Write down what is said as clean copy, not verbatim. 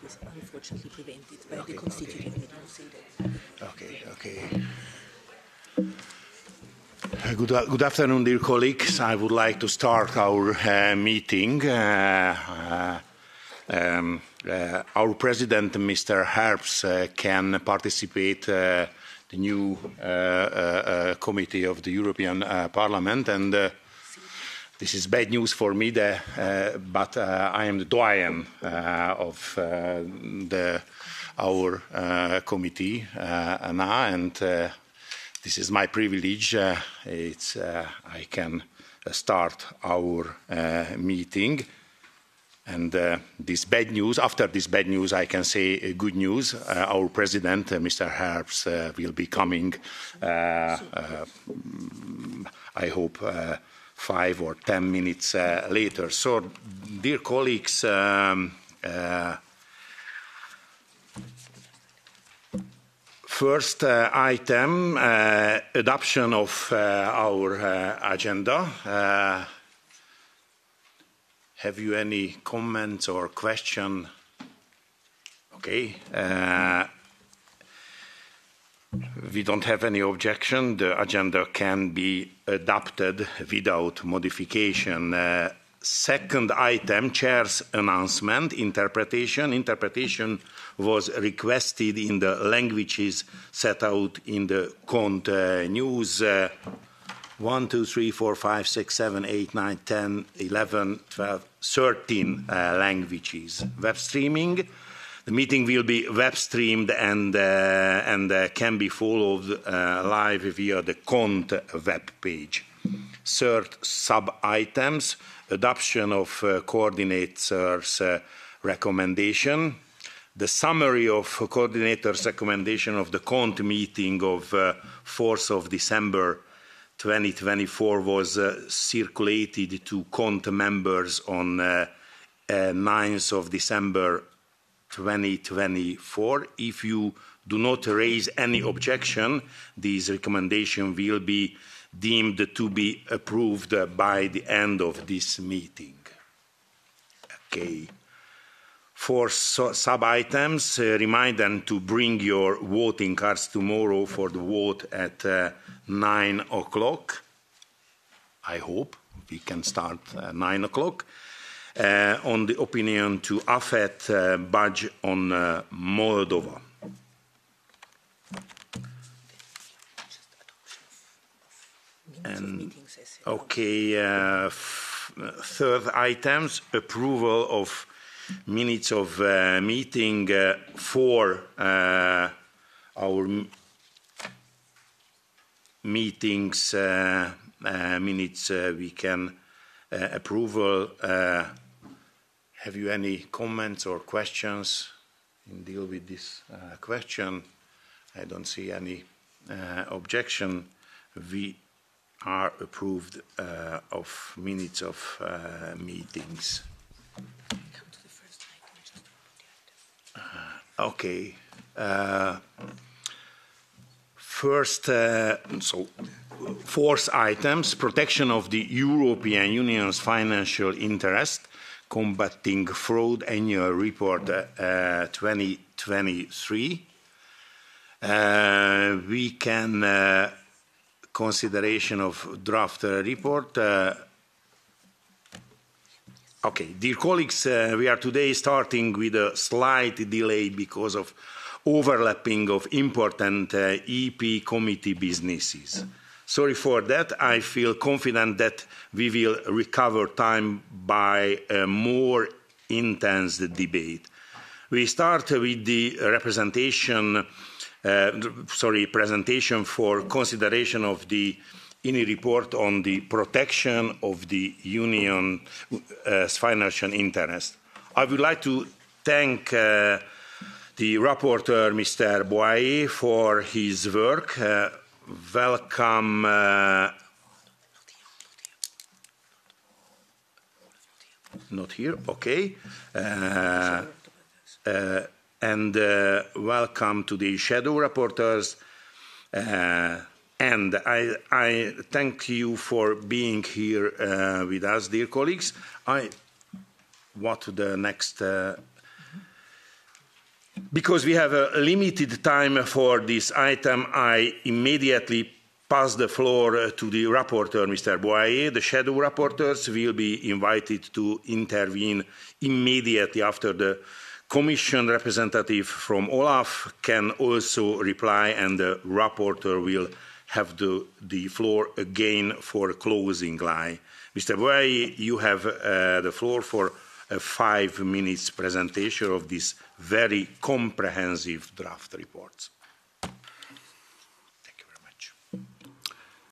was unfortunately prevented by the constitutive meeting. Okay. Good afternoon, dear colleagues. I would like to start our meeting. Our president, Mr. Herbst, can participate the new committee of the European Parliament, and this is bad news for me, but I am the doyen of our committee now, and this is my privilege. I can start our meeting. And this bad news, after this bad news, I can say good news. Our president, Mr. Herbst, will be coming, I hope, 5 or 10 minutes later. So, dear colleagues, first item, adoption of our agenda. Have you any comments or question? Okay. We don't have any objection. The agenda can be adopted without modification. Second item, chair's announcement, interpretation. Interpretation was requested in the languages set out in the Cont news. 1, 2, 3, 4, 5, 6, 7, 8, 9, 10, 11, 12, 13 languages. Web streaming. The meeting will be web streamed and can be followed live via the Cont web page. Third sub-items, adoption of coordinators' recommendation. The summary of coordinators' recommendation of the Cont meeting of 4th of December 2024 was circulated to Cont members on 9th of December 2024. If you do not raise any objection, this recommendation will be deemed to be approved by the end of this meeting. Okay. For sub-items, remind them to bring your voting cards tomorrow for the vote at 9 o'clock. I hope we can start at 9 o'clock. On the opinion to AFET budge on Moldova. And, okay, third items, approval of minutes of meeting for our meetings minutes we can approval. Have you any comments or questions in deal with this question? I don't see any objection. We are approved of minutes of meetings. Okay. First, fourth items, protection of the European Union's financial interest, combating fraud, annual report 2023. We can consideration of draft report. Okay, dear colleagues, we are today starting with a slight delay because of overlapping of important EP committee businesses. Sorry for that. I feel confident that we will recover time by a more intense debate. We start with the presentation for consideration of the INI report on the protection of the Union's financial interest. I would like to thank the rapporteur, Mr. Boyer, for his work. Welcome. Not here, okay. And welcome to the shadow rapporteurs. And I thank you for being here with us, dear colleagues. What the next Because we have a limited time for this item, I immediately pass the floor to the rapporteur, Mr. Boyer. The shadow rapporteurs will be invited to intervene immediately after the Commission representative from Olaf can also reply, and the rapporteur will have the floor again for closing line. Mr. Boyer, you have the floor for a 5 minutes presentation of this very comprehensive draft report.